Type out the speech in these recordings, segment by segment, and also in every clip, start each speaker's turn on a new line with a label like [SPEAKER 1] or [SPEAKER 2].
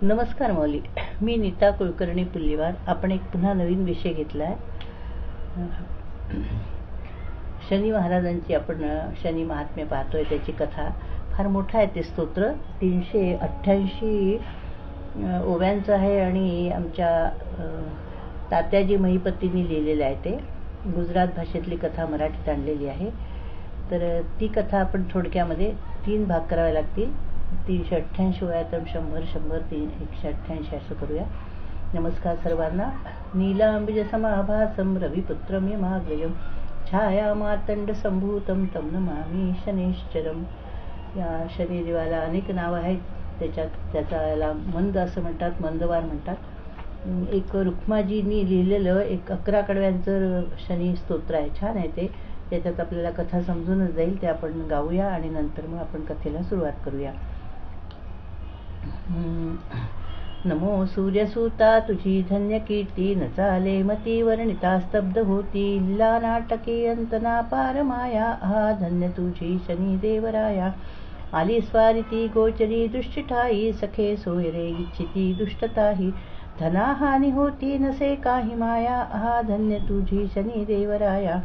[SPEAKER 1] नमस्कार माऊली. मी नीता कुलकर्णी पुल्लीवार. आपण एक पुन्हा नवीन विषय घेतला आहे. शनी महाराजांची आपण शनी महात्म्य पाहतोय. त्याची कथा फार मोठा आहे. ते स्तोत्र 388 ओव्यांचं आहे आणि आमच्या तात्याजी महिपतींनी लिहिलेलं आहे. ते गुजरात भाषेतली कथा मराठीत आणलेली आहे. तर ती कथा आपण थोडक्यामध्ये 3 भाग करावे लागतील. 388 ओव्या तर 100 असं करूया. नमस्कार सर्वांना. नीलांबिज समाभासं रविपुत्रं यमाग्रजं छाया मातंड संभूतं तं नमामि शनैश्चरं. या शनिदेवाला अनेक नावं आहेत. त्याला मंद असं म्हणतात, मंदवार म्हणतात. एक रुक्माजींनी लिहिलेलं एक 11 कडव्यांचं शनी स्तोत्र आहे. छान आहे ते. त्याच्यात आपल्याला कथा समजूनच जाईल. ते आपण गाऊया आणि नंतर मग आपण कथेला सुरुवात करूया. नमो सूर्यसुता तुझी धन्य कीर्ती न चाले मती वर्णिता स्तब्ध होती लीला नाटके अंतना पार माया हा धन्य तुझी शनी देवराया. आली स्वारिती गोचरी दुष्टिठाई सखे सोयरे इच्छिती दुष्टताही धनाहानी होती नसे काही माया हा धन्य तुझी शनी देवराया.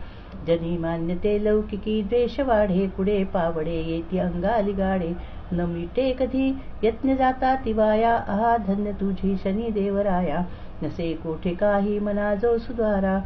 [SPEAKER 1] जनी मान्यते लौकिकी द्वेष वाढे पुढे पावडे येती अंगाली गाडे न मिटे कधी यत्न जाता तिवाया हा धन्य तुझी शनी देवराया. नसे कोठे काही मना जो सुद्वारा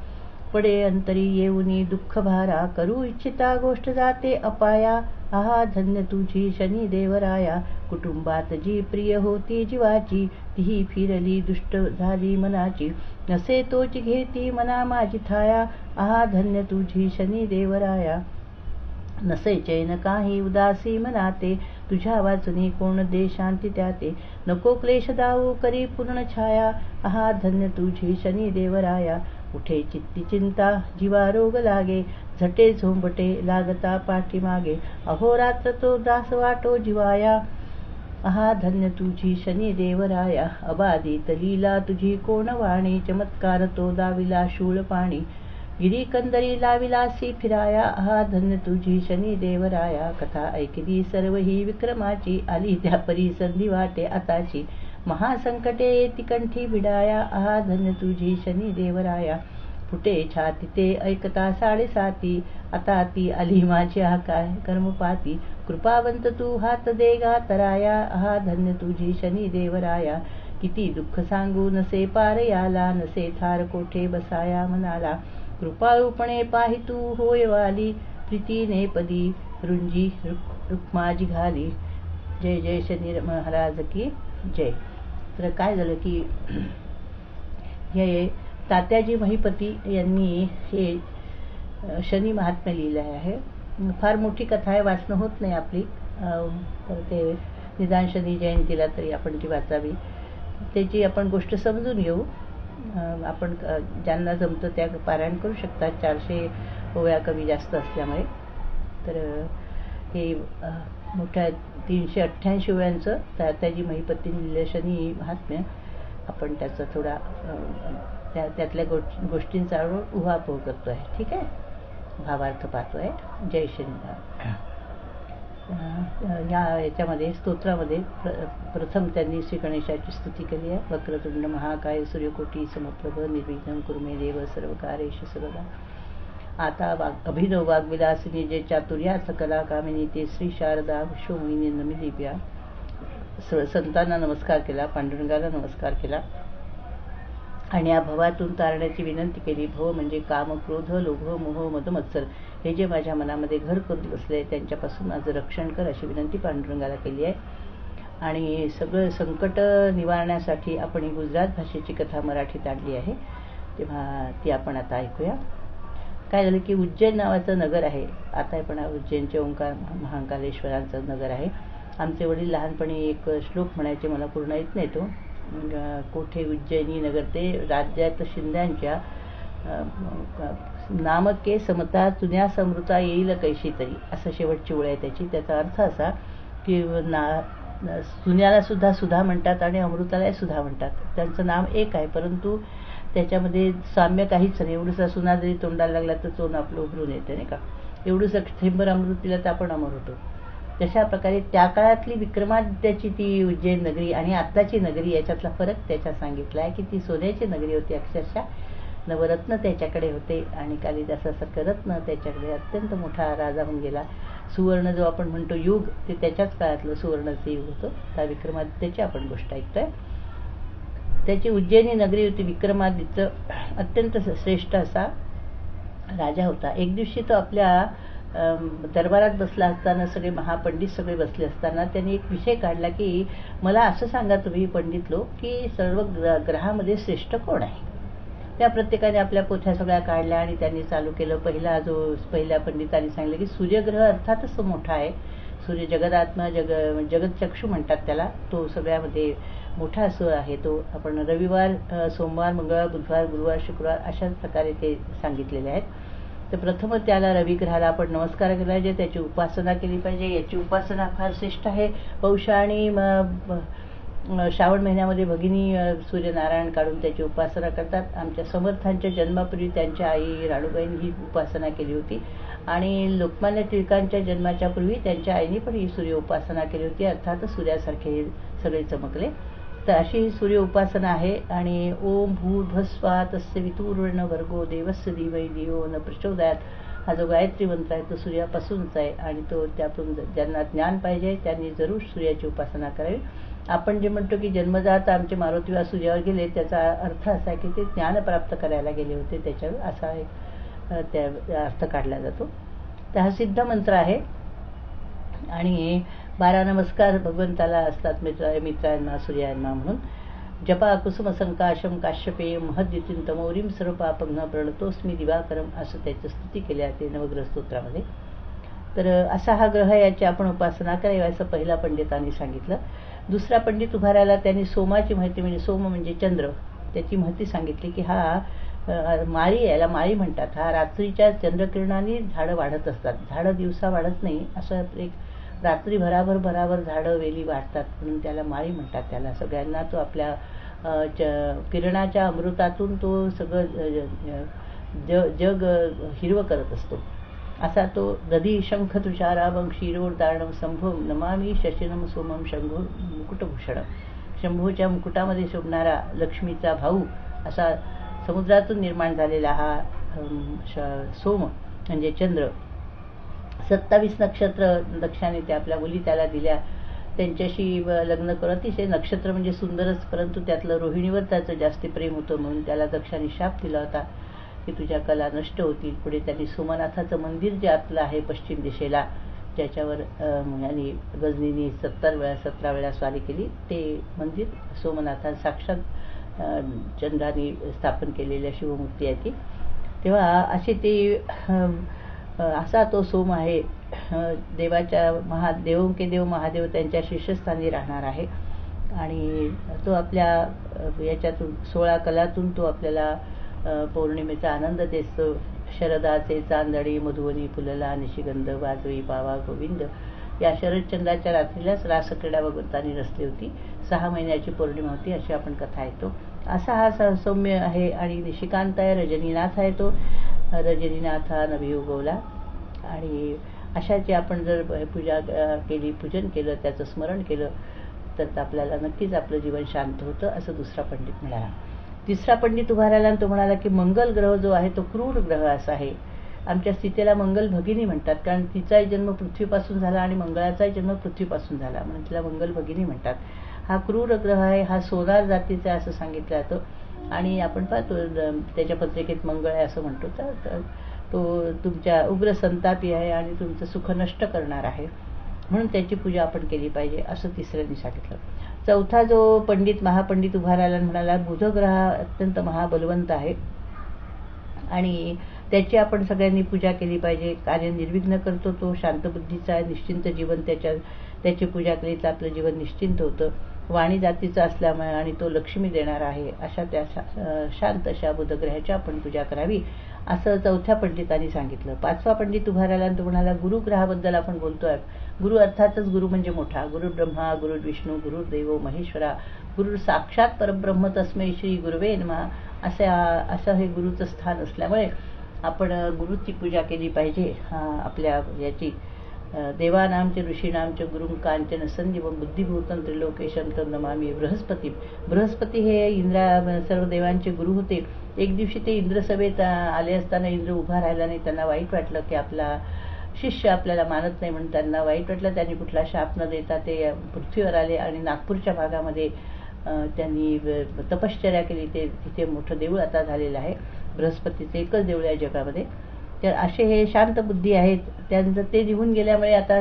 [SPEAKER 1] पडे अंतरी येऊनी दुःख भारा करू इच्छिता गोष्ट जाते अपाया हा धन्य तुझी शनी देवराया. कुटुंबात जी प्रिय होती जीवाची तीही फिरली दुष्ट झाली मनाची नसे तोच घेती मना माझी थाया हा धन्य तुझी शनी देवराया. नसे चैन काही उदासी मनाते तुझ्या वाचुनी कोण दे शांती त्याते नको क्लेश दाऊ करी पूर्ण छाया हा धन्य तुझी शनी देवराया. उठे चित्ती चिंता जीवा रोग लागे झटे झोंबटे लागता पाठीमागे अहोरात्र तो दास वाटो जीवाया हा धन्य तुझी शनी देवराया. अबाधित लीला तुझी कोण वाणी चमत्कार तो दाविला शूळ पाणी गिरी कंदरी लाविलासी फिराया हा धन्य तुझी शनी देवराया. कथा ऐकली सर्व ही विक्रमाची आली त्या परी संधी वाटे आताची महासंकटे येती कंठी भिडाया हा धन्य तुझी शनी देवराया. फुटे छाती ते ऐकता 7.5 आता ती आली माझी हा काय कर्मपाती कृपावंत तू हात दे गा तराया हा धन्य तुझी शनी देवराया. किती दुःख सांगू नसे पार याला नसे थार कोठे बसाया मनाला कृपाळूपणे पाहि तू होय वाली प्रीतीने पदी रुंजी रुक्माजी घाली. जय जय शनी महाराज की जय. तर काय झालं की हे तात्याजी महिपती यांनी हे शनी महात्म्य लिहिलं आहे. फार मोठी कथा आहे. वाचणं होत नाही आपली. तर ते निदान शनी जयंतीला तरी आपण ती वाचावी. त्याची आपण गोष्ट समजून घेऊ. आपण ज्यांना जमतं त्या पारायण करू शकतात. 400 ओव्या कमी जास्त असल्यामुळे. तर हे मोठ्या 388 ओव्यांचं तात्याजी महिपतींनी लिहिलेलं शनी महात्म्य आपण त्याचा थोडा त्यातल्या गोष्टींचा उहापोह करतो आहे. ठीक आहे. भावार्थ पाहतो आहे. जय शनी. याच्यामध्ये स्तोत्रामध्ये प्रथम त्यांनी श्री गणेशाची स्तुती केली आहे. वक्रतुंड महाकाय सूर्यकोटी समप्रभ निर्विघ्नं कुरु मे देव सर्व कार्येषु सर्वदा. आता अभिनव वाग्विलासिनी जे चातुर्या सकला कामिनी ते श्री शारदा विश्वमोहिनी नमिदिव्या. संतांना नमस्कार केला, पांडुरंगाला नमस्कार केला आणि या भवातून तारण्याची विनंती केली. भव म्हणजे काम, क्रोध, लोभ, मोह, मद, मत्सर हे जे माझ्या मनामध्ये घर करून बसले त्यांच्यापासून माझं रक्षण कर अशी विनंती पांडुरंगाला केली आहे. आणि सगळं संकट निवारण्यासाठी आपण ही गुजरात भाषेची कथा मराठीत आणली आहे. तेव्हा ती आपण आता ऐकूया. काय झालं की उज्जैन नावाचं नगर आहे. आता आपण उज्जैनचे ओंकार महाकालेश्वरांचं नगर आहे. आमचे वडील लहानपणी एक श्लोक म्हणायचे, मला पूर्ण येत नाही तो. कोठे उज्जैनी नगर ते राज्यात शिंद्यांच्या नामके समता जुन्या समृता येईल कैशी तरी असं शेवटची ओळ आहे त्याची. त्याचा अर्थ असा की सुन्याला सुद्धा सुधा म्हणतात आणि अमृतालाही सुधा म्हणतात. त्यांचं नाम एक आहे परंतु त्याच्यामध्ये साम्य काहीच नाही. एवढंसा सुना जरी तोंडाला लागला तर तोंड आपलं उभरून येते नाही का. एवढंसं थेंबर अमृत पिलं तर आपण अमर होतो. तशा प्रकारे त्या काळातली विक्रमादित्याची ती उज्जैन नगरी आणि आत्ताची नगरी याच्यातला फरक त्याच्यात सांगितला आहे की ती सोन्याची नगरी होती. अक्षरशः नवरत्न त्याच्याकडे होते आणि कालिदासासारखं रत्न त्याच्याकडे अत्यंत मोठा राजा होऊन गेला. सुवर्ण जो आपण म्हणतो युग ते त्याच्याच काळातलं सुवर्णाचं युग होतं. त्या विक्रमादित्याची आपण गोष्ट ऐकतोय. त्याची उज्जैनी नगरी होती. विक्रमादित्य अत्यंत श्रेष्ठ असा राजा होता. एक दिवशी तो आपल्या दरबारात बसला असताना सगळे महापंडित सगळे बसले असताना त्यांनी एक विषय काढला की मला असं सांगा तुम्ही पंडित लोक की सर्व ग्रहामध्ये श्रेष्ठ कोण आहे. त्या प्रत्येकाने आपल्या पोथ्या सगळ्या काढल्या आणि त्यांनी चालू केलं. पहिल्या पंडितांनी सांगितलं की सूर्यग्रह अर्थातच मोठा आहे. सूर्य जगदात्मा जगतचक्षू म्हणतात त्याला. तो सगळ्यामध्ये मोठा असं आहे. तो आपण रविवार, सोमवार, मंगळवार, बुधवार, गुरुवार, शुक्रवार अशाच प्रकारे ते सांगितलेले आहेत. तर प्रथम त्याला रविग्रहाला आपण नमस्कार केला पाहिजे, त्याची उपासना केली पाहिजे. याची उपासना फार श्रेष्ठ आहे. पौष आणि श्रावण महिन्यामध्ये भगिनी सूर्यनारायण काढून त्याची उपासना करतात. आमच्या समर्थांच्या जन्मापूर्वी त्यांच्या आई राणूबाईंनी ही उपासना केली होती आणि लोकमान्य टिळकांच्या जन्माच्या पूर्वी त्यांच्या आईने पण ही सूर्य उपासना केली होती. अर्थात सूर्यासारखे सगळे चमकले. तर अशी ही सूर्य उपासना आहे. आणि ओम भूर्भुवः तस्य वितुर्वण्य भर्गो देवस्य धीमहि धियो न प्रचोदयात् हा जो गायत्री मंत्र आहे तो सूर्यापासूनच आहे आणि तो त्यातून ज्यांना ज्ञान पाहिजे त्यांनी जरूर सूर्याची उपासना करावी. आपण जे म्हणतो की जन्मजात आमचे मारुतीबा सूर्यावर गेले त्याचा अर्थ असा की ते ज्ञान प्राप्त करायला गेले होते. त्याच्यावर असा एक त्या अर्थ काढला जातो. तर हा सिद्ध मंत्र आहे आणि 12 नमस्कार भगवंताला असतात मित्रांना सूर्यांना म्हणून. जपा कुसुम संकाशम काश्यपेय महद्युतीन तमोरीम सर्व पापघ्न प्रणतोस्मी दिवाकरम असं त्याची स्तुती केली जाते नवग्रह स्तोत्रामध्ये. तर असा हा ग्रह याची आपण उपासना करावी असं पहिला पंडितांनी सांगितलं. दुसरा पंडित उभा राहिला. त्यांनी सोमाची माहिती म्हणजे सोम म्हणजे चंद्र त्याची माहिती सांगितली की हा माळी, याला माळी म्हणतात. हा रात्रीच्या चंद्रकिरणांनी झाडं वाढत असतात. झाडं दिवसा वाढत नाही. असं एक रात्री भराभर झाडं वेली वाढतात म्हणून त्याला माळी म्हणतात. त्याला सगळ्यांना तो आपल्या किरणाच्या अमृतातून तो सगळं जग हिरवं करत असतो. असा तो दधी शंख तुषाराभं क्षीरोदारणं संभव नमामि शशिनम सोमम शंभू मुकुटभूषण. शंभूच्या मुकुटामध्ये शोभणारा लक्ष्मीचा भाऊ असा समुद्रातून निर्माण झालेला हा सोम म्हणजे चंद्र. 27 नक्षत्र दक्षाने ते आपल्या मुली त्याला दिल्या. त्यांच्याशी लग्न करत. अतिशय नक्षत्र म्हणजे सुंदरच परंतु त्यातलं रोहिणीवर त्याचं जास्ती प्रेम होतं म्हणून त्याला दक्षाने शाप दिला होता की तुझ्या कला नष्ट होतील. पुढे त्यांनी सोमनाथाचं मंदिर जे आपलं आहे पश्चिम दिशेला ज्याच्यावर यांनी गजनीनी 17 वेळा स्वारी केली ते मंदिर सोमनाथा साक्षात चंद्राने स्थापन केलेल्या शिवमूर्ती आहे ती. तेव्हा अशी ती असा तो सोम आहे. देवाच्या देव महादेव त्यांच्या शीर्षस्थानी राहणार आहे आणि तो आपल्या याच्यातून 16 कलातून तो आपल्याला पौर्णिमेचा आनंद देतो. शरदाचे चांदणी मधुवनी फुलला निशिगंध वाजवी पावा गोविंद. या शरदचंद्राच्या रात्रीलाच रासक्रीडा भगवंतांनी रचली होती. 6 महिन्याची पौर्णिमा होती अशी आपण कथा ऐकतो. असा हा सौम्य आहे आणि निशिकांत आहे. रजनीनाथ आहे तो. रजनीनाथा नभी उगवला आणि अशाची आपण जर पूजा केली पूजन केलं त्याचं स्मरण केलं तर आपल्याला नक्कीच आपलं जीवन शांत होतं असं दुसरा पंडित म्हणाला. तिसरा पंडित उभा राहिला आणि तो म्हणाला की मंगल ग्रह जो आहे तो क्रूर ग्रह असा आहे. आमच्या सीतेला मंगल भगिनी म्हणतात कारण तिचाही जन्म पृथ्वीपासून झाला आणि मंगळाचाही जन्म पृथ्वीपासून झाला म्हणून तिला मंगल भगिनी म्हणतात. हा क्रूर ग्रह आहे. हा सोनार जातीचा असं सांगितलं जातं आणि आपण पाहतो त्याच्या पत्रिकेत मंगळ आहे असं म्हणतो. तर तो तुमच्या उग्र संतापी आहे आणि तुमचं सुख नष्ट करणार आहे म्हणून त्याची पूजा आपण केली पाहिजे असं तिसऱ्यांनी सांगितलं. चौथा जो पंडित महापंडित उभा राहिला म्हणाला बुध ग्रह अत्यंत महाबलवंत आहे आणि त्याची आपण सगळ्यांनी पूजा केली पाहिजे. कार्य निर्विघ्न करतो. तो शांतबुद्धीचा आहे. निश्चिंत जीवन त्याची पूजा केली तर आपलं जीवन निश्चिंत होतं. वाणी जातीचा असल्यामुळे आणि तो लक्ष्मी देणार आहे अशा त्या शांत अशा बुधग्रहाची आपण पूजा करावी असं चौथ्या पंडितांनी सांगितलं. पाचवा पंडित उभा राहिला आणि तो म्हणाला गुरुग्रहाबद्दल आपण बोलतोय. गुरु अर्थातच गुरु म्हणजे मोठा. गुरु ब्रह्मा गुरु विष्णू गुरुदेव महेश्वरा गुरु साक्षात परब्रह्म तस्मै श्री गुरुवे नमः असं हे गुरुचं स्थान असल्यामुळे आपण गुरुची पूजा केली पाहिजे. आपल्या याची देवानां च ऋषीणां च गुरुं कांचन संजीवं बुद्धिभूतं त्रिलोकेशं तं नमामि बृहस्पती. बृहस्पती हे सर्व देवांचे गुरु होते. एक दिवशी ते इंद्रसभेत आले असताना इंद्र उभा राहिला नाही. त्यांना वाईट वाटलं की आपला शिष्य आपल्याला मानत नाही म्हणून त्यांना वाईट वाटलं. त्यांनी कुठला शाप न देता ते पृथ्वीवर आले आणि नागपूरच्या भागामध्ये त्यांनी तपश्चर्या केली. तिथे मोठं देऊळ आता झालेलं आहे. बृहस्पतीचं एकच देऊळ आहे जगामध्ये. तर असे हे शांत बुद्धी आहेत. त्यांचं ते निघून गेल्यामुळे आता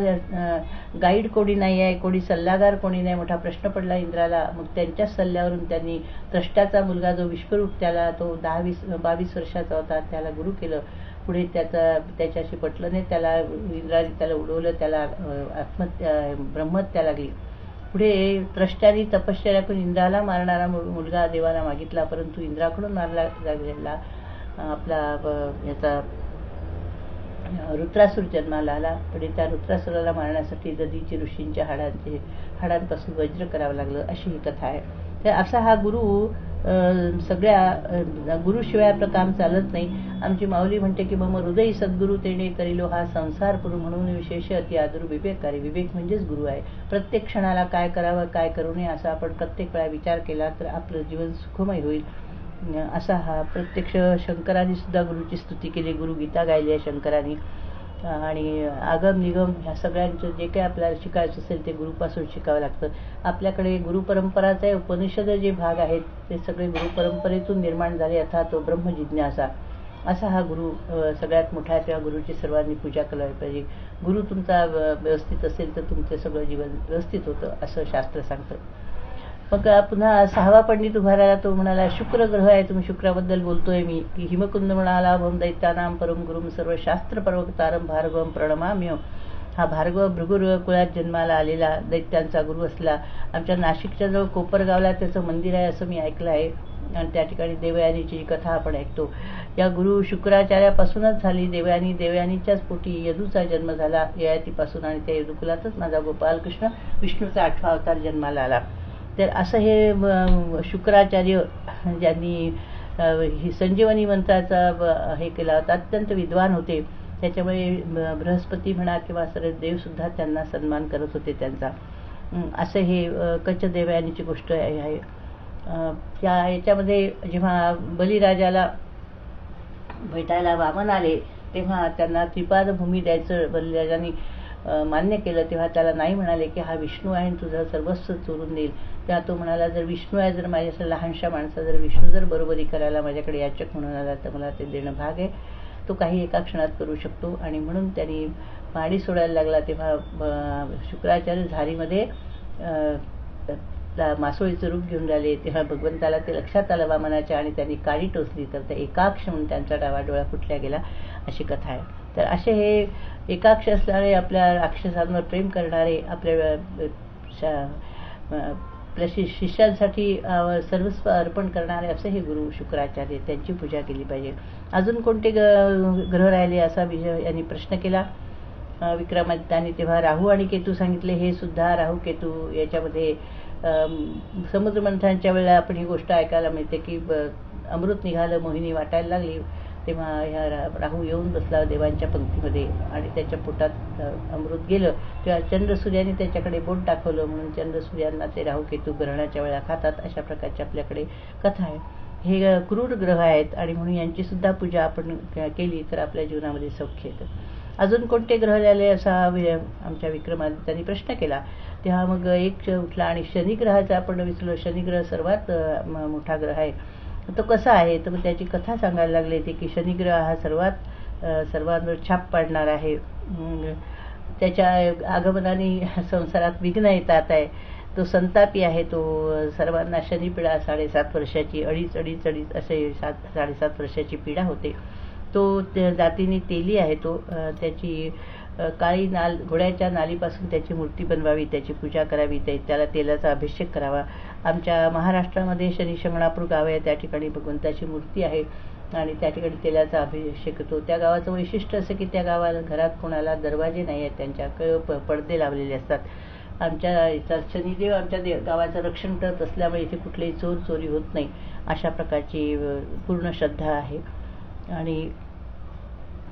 [SPEAKER 1] गाईड कोणी नाही आहे, कोणी सल्लागार कोणी नाही. मोठा प्रश्न पडला इंद्राला. मग त्यांच्याच सल्ल्यावरून त्यांनी त्रष्टाचा मुलगा जो विश्वरूप, त्याला तो 22 वर्षाचा होता, त्याला गुरु केलं. पुढे त्याच्याशी पटलं नाही. इंद्राने त्याला उडवलं. त्याला ब्रह्महत्या लागली. पुढे त्रष्टाने तपश्चर्या करून इंद्राला मारणारा मुलगा देवाला मागितला, परंतु इंद्राकडून मारला गेलेला आपला याचा रुद्रासूर जन्माला आला. पुढे त्या रुद्रासुराला मारण्यासाठी दधीची ऋषींच्या हाडांपासून वज्र करावं लागलं, अशी ही कथा आहे. तर असा हा गुरु सगळ्या गुरुशिवाय आपलं काम चालत नाही. आमची माऊली म्हणते की मम हृदय सद्गुरु तेणे करिलो हा संसार पुरु म्हणून विशेष अति आदर विवेककारी. विवेक म्हणजेच गुरु आहे. प्रत्येक क्षणाला काय करावं काय करू नये असा आपण प्रत्येक वेळा विचार केला तर आपलं जीवन सुखमय होईल. असा हा प्रत्यक्ष शंकरांनी सुद्धा गुरुची स्तुती केली. गुरुगीता गायली आहे शंकरांनी. आणि आगम निगम ह्या सगळ्यांचं जे काही आपल्याला शिकायचं असेल ते गुरुपासून शिकावं लागतं. आपल्याकडे गुरुपरंपराचे उपनिषद जे भाग आहेत ते सगळे गुरुपरंपरेतून निर्माण झाले. अर्थात तो ब्रह्मजिज्ञासा असा हा गुरु सगळ्यात मोठा आहे. त्या गुरुची सर्वांनी पूजा करायला पाहिजे. गुरु तुमचा व्यवस्थित असेल तर तुमचं सगळं जीवन व्यवस्थित होतं असं शास्त्र सांगतं. मग पुन्हा 6वा पंडित उभा राहिला. तो म्हणाला शुक्र ग्रह आहे, तुम्ही शुक्राबद्दल बोलतोय मी. की हिमकुंद म्हणाला भम दैत्यानां परम गुरुम सर्व शास्त्र पर्वतारम भार्गवम प्रणमाम्य. हा भार्गव भृगुर कुळात जन्माला आलेला दैत्यांचा गुरु असला. आमच्या नाशिकच्या जवळ कोपरगावला त्याचं मंदिर आहे असं मी ऐकलं आहे. आणि त्या ठिकाणी देवयानीची कथा आपण ऐकतो. या गुरु शुक्राचार्यापासूनच झाली. देवयानीच्याच पोटी यदूचा जन्म झाला ययातीपासून. आणि त्या यदुकुलातच माझा गोपालकृष्ण विष्णूचा 8वा अवतार जन्माला आला. तर असं हे शुक्राचार्य ज्यांनी ही संजीवनी मंत्राचा हे केला होता, अत्यंत विद्वान होते. त्याच्यामुळे बृहस्पती म्हणा किंवा सर्व देवसुद्धा त्यांना सन्मान करत होते त्यांचा. असं हे कच्च देवयानीची गोष्ट आहे. याच्यामध्ये जेव्हा बलिराजाला भेटायला वामन आले तेव्हा त्यांना त्रिपाद भूमी द्यायचं बलिराजांनी मान्य केलं. तेव्हा त्याला नाही म्हणाले की हा विष्णू आहे आणि तुझं सर्वस्व चोरून देईल. तेव्हा तो म्हणाला जर विष्णू आहे, जर माझ्या लहानशा माणसा जर विष्णू जर बरोबरी करायला माझ्याकडे याचक म्हणून आला तर मला ते देणं भाग आहे. तो काही एका क्षणात करू शकतो. आणि म्हणून त्यांनी पाणी सोडायला लागला. तेव्हा शुक्राचार्य झारीमध्ये मासोळीचं रूप घेऊन राहिले. तेव्हा भगवंताला ते लक्षात आलं वामनाच्या आणि त्यांनी काळी टोचली तर त्या एकाक्ष म्हणून त्यांचा डावा डोळा फुटल्या गेला, अशी कथा आहे. तर असे हे एकाक्ष असणारे, आपल्या राक्षसांवर प्रेम करणारे, आपल्या शिष्यांसाठी सर्वस्व अर्पण करणारे असे हे गुरु शुक्राचार्य, त्यांची पूजा केली पाहिजे. अजून कोणते ग्रह राहिले असा यांनी प्रश्न केला विक्रमादित्याने. तेव्हा राहू आणि केतू सांगितले. हे सुद्धा राहू केतू याच्यामध्ये समुद्रमंथनाच्या वेळेला आपण ही गोष्ट ऐकायला मिळते की अमृत निघालं, मोहिनी वाटायला लागली. तेव्हा ह्या राहू येऊन बसला देवांच्या पंक्तीमध्ये आणि त्याच्या पोटात अमृत गेलं. तेव्हा चंद्रसूर्याने त्याच्याकडे बोट दाखवलं म्हणून चंद्रसूर्यांना ते राहू केतू ग्रहणाच्या वेळेला खातात. अशा प्रकारची आपल्याकडे कथा आहे. हे क्रूर ग्रह आहेत आणि म्हणून यांची सुद्धा पूजा आपण केली तर आपल्या जीवनामध्ये सौख्य येतं. अजून कोणते ग्रह राहिले असा आमच्या विक्रमादित्याने प्रश्न केला. तेव्हा मग एक उठला आणि शनिग्रहाचा आपण विचारलो. शनिग्रह सर्वात मोठा ग्रह आहे, तो कसा आहे तर मग त्याची कथा सांगायला लागले ते की शनिग्रह हा सर्वांवर छाप पाडणार आहे. त्याच्या आगमनाने संसारात विघ्न येतात आहे. तो संतापी आहे. तो सर्वांना शनिपीडा 7.5 वर्षाची अडीच असे 7.5 वर्षाची पीडा होते. तो जातीने तेली आहे. तो त्याची काळी नाल, घोड्याच्या नालीपासून त्याची मूर्ती बनवावी, त्याची पूजा करावी, त्याला तेलाचा अभिषेक करावा. आमच्या महाराष्ट्रामध्ये शनी शिंगणापूर गाव आहे, त्या ठिकाणी भगवंताची मूर्ती आहे आणि त्या ठिकाणी तेलाचा अभिषेक होतो. त्या गावाचं वैशिष्ट्य असं की त्या गावाला घरात कोणाला दरवाजे नाही आहेत, त्यांच्या पडदे लावलेले असतात. आमच्या इथं शनिदेव आमच्या गावाचं रक्षण करत असल्यामुळे इथे कुठलीही चोरी होत नाही, अशा प्रकारची पूर्ण श्रद्धा आहे. आणि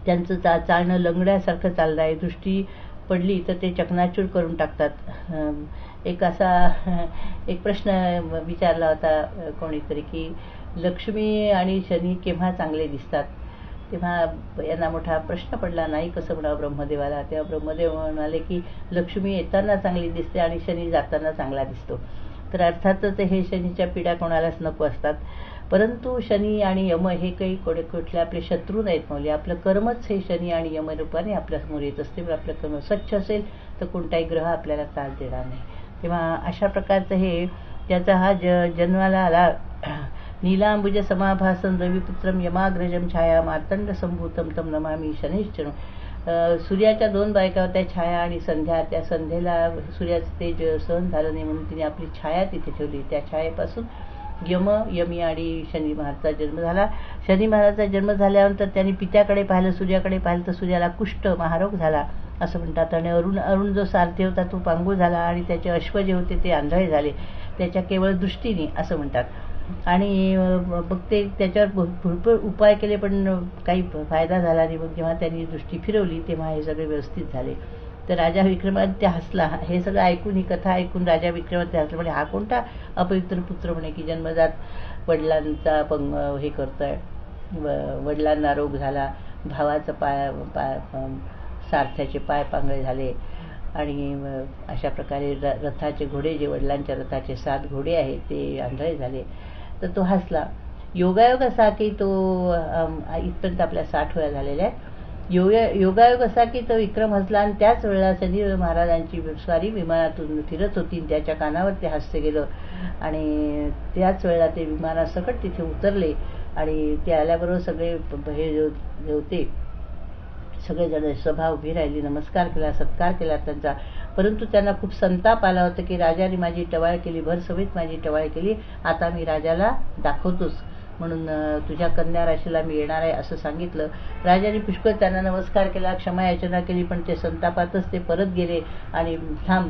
[SPEAKER 1] त्यांचं चालणं लंगड्यासारखं चालणं आहे. दृष्टी पडली तर ते चकनाचूर करून टाकतात. एक प्रश्न विचारला होता कोणीतरी की लक्ष्मी आणि शनी केव्हा चांगले दिसतात. तेव्हा यांना मोठा प्रश्न पडला, नाही कसं म्हणावं ब्रह्मदेवाला. तेव्हा ब्रह्मदेव म्हणाले की लक्ष्मी येताना चांगली दिसते आणि शनी जाताना चांगला दिसतो. तर अर्थातच हे शनीच्या पीडा कोणालाच नको असतात. परंतु शनी आणि यम हे काही कुठले आपले शत्रू नाहीत माऊली. आपलं कर्मच हे शनी आणि यम रूपाने आपल्यासमोर येत असते. आपलं कर्म स्वच्छ असेल तर कोणताही ग्रह आपल्याला त्रास देणार नाही. तेव्हा अशा प्रकारचं हे त्याचा हा जन्माला आला. नीलांबुज समाभासं रविपुत्रं यमाग्रजं छाया मार्तंड संभूतं तं नमामि शनैश्चरं. सूर्याच्या 2 बायका होत्या, छाया आणि संध्या. त्या संध्येला सूर्याचं तेज सहन झालं नाही म्हणून तिने आपली छाया तिथे ठेवली. त्या छायेपासून यमी आणि शनी महाराजचा जन्म झाला. शनी महाराजचा जन्म झाल्यानंतर त्यांनी पित्याकडे पाहिलं, सूर्याकडे पाहिलं तर सूर्याला कुष्ठ महारोग झाला असं म्हणतात. आणि अरुण जो सारथी होता तो पांगूळ झाला आणि त्याचे अश्व जे होते ते आंधळे झाले त्याच्या केवळ दृष्टीने असं म्हणतात. आणि मग ते त्याच्यावर भरपूर उपाय केले पण काही फायदा झाला नाही. मग जेव्हा त्यांनी दृष्टी फिरवली तेव्हा हे सगळे व्यवस्थित झाले. तर राजा विक्रमादित्य हसला. हे सगळं ऐकून, ही कथा ऐकून राजा विक्रमादित्य हसला. म्हणजे हा कोणता अपवित्र पुत्र म्हणे की जन्मजात वडिलांचा हे करतोय, वडिलांना रोग झाला, भावाचा सारथ्याचे पाय पांगळे झाले आणि अशा प्रकारे रथाचे घोडे, जे वडिलांच्या रथाचे 7 घोडे आहेत ते आंधळे झाले. तर तो हसला. योगायोग असा की तो इथपर्यंत आपल्या 60 वेळा झालेल्या आहेत. योगायोग असा की तो विक्रम हसला आणि त्याच वेळेला शनी महाराजांची स्वारी विमानातून फिरत होती. त्याच्या कानावर ते हास्य गेलं आणि त्याच वेळेला ते विमानासकट तिथे उतरले. आणि ते आल्याबरोबर सगळे हे होते सगळेजण सभा उभी राहिली, नमस्कार केला, सत्कार केला त्यांचा. परंतु त्यांना खूप संताप आला होता की राजाने माझी टवाळ केली, भर सभेत माझी टवाळ केली, आता मी राजाला दाखवतोच म्हणून तुझ्या कन्या राशीला मी येणार आहे असं सांगितलं. राजाने पुष्कळ त्यांना नमस्कार केला, क्षमा याचना केली, पण ते संतापातच ते परत गेले आणि थांब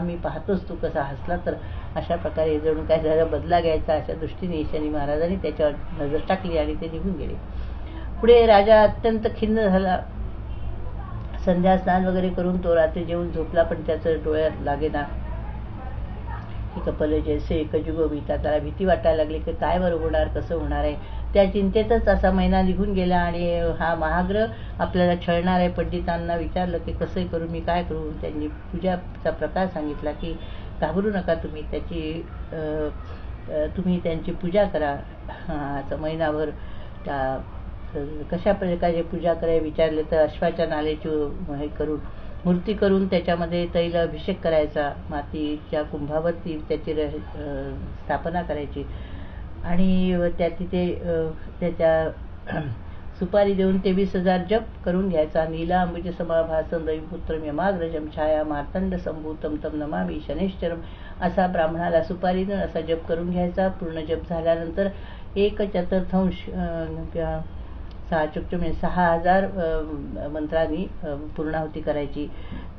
[SPEAKER 1] मी पाहतोच तू कसा हसला. तर अशा प्रकारे जणू काय जरा बदला घ्यायचा अशा दृष्टीने शनी महाराजांनी त्याच्यावर नजर टाकली आणि ते निघून गेले. पुढे राजा अत्यंत खिन्न झाला. संध्या स्नान वगैरे करून तो रात्री जेवून झोपला, पण त्याचं डोळ्यात लागेना. कपल जैसे एकजुग भीता. त्याला भीती वाटायला लागली की काय बरं होणार, कसं होणार आहे. त्या चिंतेतच असा महिना निघून गेला आणि हा महाग्रह आपल्याला छळणार आहे. पंडितांना विचारलं की कसं करू, मी काय करू. त्यांनी पूजाचा प्रकार सांगितला की घाबरू नका, तुम्ही त्यांची पूजा करा. महिनाभर त्या कशा प्रकारे पूजा करायला विचारले तर अश्वाच्या नालेची हे करून मूर्ती करून त्याच्यामध्ये तैल अभिषेक करायचा, मातीच्या कुंभावरती त्याची स्थापना करायची आणि तिथे त्याच्या सुपारी देऊन 23,000 जप करून घ्यायचा. नीला अंबुज समाभासं रविपुत्रं यमाग्रजं छाया मार्तंड संभूतं तं नमामि शनैश्चरं. असा ब्राह्मणाला सुपारी देऊन असा जप करून घ्यायचा. पूर्ण जप झाल्यानंतर 1/4 म्हणजे 6,000 मंत्रांनी पूर्णाहुती करायची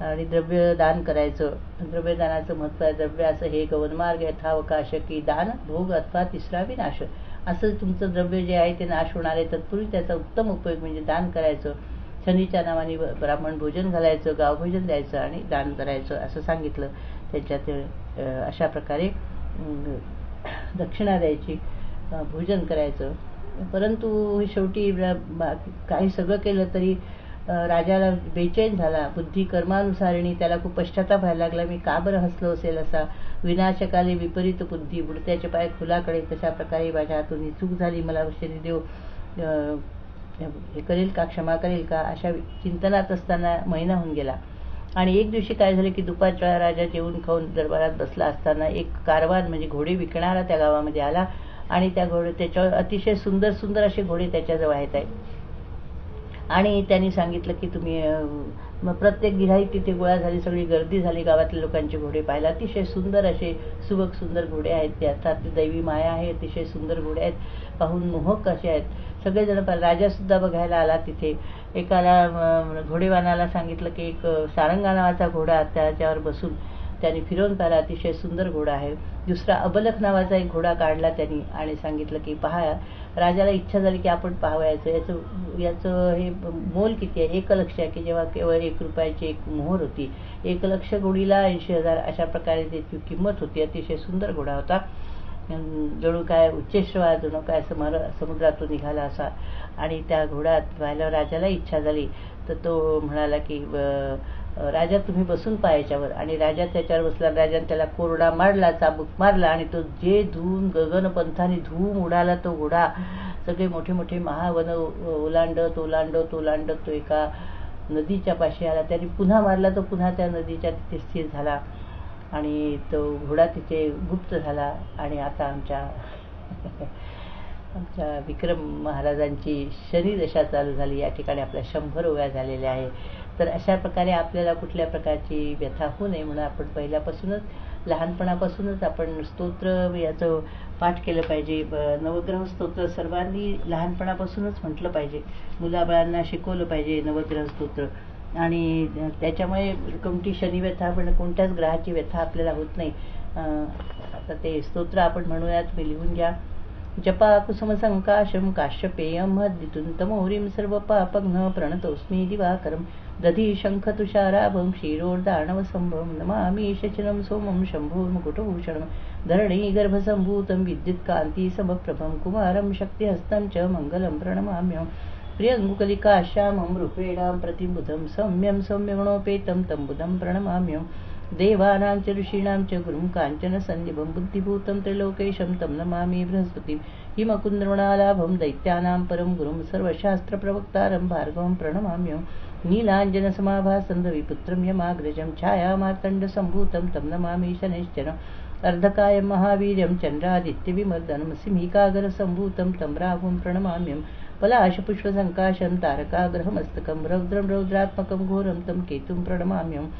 [SPEAKER 1] आणि द्रव्यदान करायचं. द्रव्यदानाचं महत्त्व आहे. द्रव्य असं हे गवनमार्ग यथावकाश की दान भोग अथवा तिसरा विनाश. असं तुमचं द्रव्य जे आहे ते नाश होणार आहे, तत्पूर्वी त्याचा उत्तम उपयोग म्हणजे दान करायचं. शनीच्या नावाने ब्राह्मण भोजन घालायचं, गावभोजन द्यायचं आणि दान करायचं असं सांगितलं. त्याच्यात अशा प्रकारे दक्षिणा द्यायची, भोजन करायचं. परंतु शेवटी काही सगळं केलं तरी राजाला बेचैन झाला. बुद्धी कर्मानुसारिणी. त्याला खूप पश्चाताप व्हायला लागला, मी का बरं हसलो असेल असा. विनाशकाली विपरीत बुद्धी. बुडत्याचे पाय फुलाकडे. तशा प्रकारे माझ्या हातून ही चूक झाली, मला शनिदेव हे करेल का, क्षमा करेल का, अशा चिंतनात असताना महिना होऊन गेला. आणि एक दिवशी काय झालं की दुपारच्या राजा जेवून खाऊन दरबारात बसला असताना एक कारवान म्हणजे घोडे विकणारा त्या गावामध्ये आला आणि त्याच्यावर अतिशय सुंदर सुंदर असे घोडे त्याच्याजवळ आहेत. आणि त्यांनी सांगितलं की तुम्ही मग प्रत्येक गिऱ्हाईक तिथे गोळा झाली, सगळी गर्दी झाली गावातल्या लोकांचे घोडे पाहायला. अतिशय सुंदर असे सुबक सुंदर घोडे आहेत. ते अर्थात दैवी माया आहे. अतिशय सुंदर घोडे आहेत, पाहून मोहक असे आहेत सगळेजण. राजासुद्धा बघायला आला तिथे. एकाला घोडेवानाला सांगितलं की एक सारंगा नावाचा घोडा त्याच्यावर बसून त्यांनी फिरवून पाहिला, अतिशय सुंदर घोडा आहे. दुसरा अबलख नावाचा एक घोडा काढला त्यांनी आणि सांगितलं की पहा, राजाला इच्छा झाली की आपण पाहावयाचं, याचं हे मोल किती आहे. 1 लक्ष आहे, की जेव्हा केवळ 1 रुपयाची एक मोहर होती. 1 लक्ष घोडीला 80,000 अशा प्रकारे त्याची किंमत होती. अतिशय सुंदर घोडा होता. जणू काय उच्चेश्रवा, जणू काय समुद्रातून निघाला असा. आणि त्या घोड्यात पाहिल्यावर राजाला इच्छा झाली, तर तो म्हणाला की राजा तुम्ही बसून पहा याच्यावर. आणि राजा त्याच्यावर बसला. राजाने त्याला कोरडा मारला, चाबूक मारला आणि तो जे धूम गगनपंथाने धूम उडाला तो घोडा. सगळे मोठे मोठे महावन ओलांडत ओलांडत ओलांडत तो एका नदीच्या पाशी आला. त्याने पुन्हा मारला, तो पुन्हा त्या नदीच्या तिथे स्थिर झाला आणि तो घोडा तिथे गुप्त झाला. आणि आता आमच्या विक्रम महाराजांची शनिदशा चालू झाली. या ठिकाणी आपल्या 100 ओव्या झालेल्या आहे. तर अशा प्रकारे आपल्याला कुठल्या प्रकारची व्यथा होऊ नये म्हणून आपण पहिल्यापासूनच, लहानपणापासूनच आपण स्तोत्र याचं पाठ केलं पाहिजे. नवग्रह स्तोत्र सर्वांनी लहानपणापासूनच म्हटलं पाहिजे. मुलाबाळांना शिकवलं पाहिजे नवग्रह स्तोत्र. आणि त्याच्यामुळे कोणती शनिव्यथा, पण कोणत्याच ग्रहाची व्यथा आपल्याला होत नाही. आता ते स्तोत्र आपण म्हणूया, तुम्ही लिहून घ्या. जपा कुसुम संकाशम काश्यपेयम हद्दितुं तमोरीम सर्व पापघ्न प्रणतोस्मी दिवाकरम दधी शंख तुषाराभं क्षीरोर्दानव संभवं नमामि शचनं सोमं शंभुर्मुकुटभूषणं धरणी गर्भसंभूतं विद्युत्कान्ति समप्रभं कुमारं शक्तिहस्तं च मङ्गलं प्रणमाम्यहम् प्रियङ्गुकलिकाश्यामं रूपेणां प्रतिबुधं सौम्यं सौम्यगुणोपेतं तं बुधं प्रणमाम्यहम् देवानां च ऋषीणां च गुरुं काञ्चन सन्निभं बुद्धिभूतं त्रिलोकेशं तं नमामि बृहस्पतिं हिमकुन्द्रमणालाभं दैत्यानां परं गुरुं सर्वशास्त्रप्रवक्तारं भार्गवं प्रणमाम्यहम् नीलाञ्जनसमाभासं रविपुत्रं यमाग्रजं छायामार्तण्डसम्भूतं तं नमामि शनैश्चरम् अर्धकायं महावीर्यं चन्द्रादित्यविमर्दनं सिंहिकागरसम्भूतं तं राहुं प्रणमाम्यहम् पलाशपुष्पसङ्काशं तारकाग्रहमस्तकं रौद्रं रौद्रात्मकं घोरं तं केतुं प्रणमाम्यहम्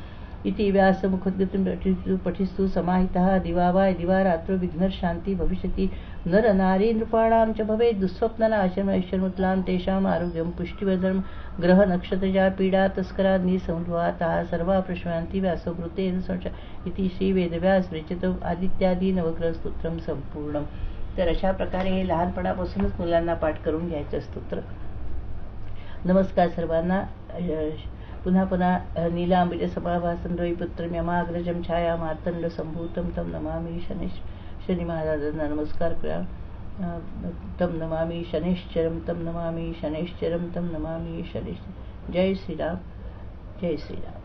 [SPEAKER 1] इति व्यासमुखोद्गतं पठिस्तु समाहितः दिवावाय दिवारात्रो विघ्नशान्ति भविष्यति नरनारी नृपाणां च भवेत् दुःस्वप्ननाशनैश्वर्यमुत्लां तेषाम् आरोग्यं पुष्टिवर्धनं ग्रहनक्षत्रजा पीडा तस्कराग्निसंध्वाताः सर्वा प्रश्नान्ति व्यासोभृतेन संशय इति श्रीवेदव्यास विरचितं आदित्यादि नवग्रहस्तोत्रं संपूर्णं. तर अशा प्रकारे हे लहानपणापासूनच मुलांना पाठ करून घ्यायचं स्तोत्र. नमस्कार सर्वांना. पुन्हा पुन्हा नीलांबिज समाभासं रविपुत्रं यमाग्रजं छायामार्तण्डसम्भूतं तं नमामि शनि महाराजांना नमस्कार करा. तं नमामि शनैश्चरं तं नमामि शनैश्चरं तं नमामि शनैश्चरं. जय श्रीराम, जय श्रीराम.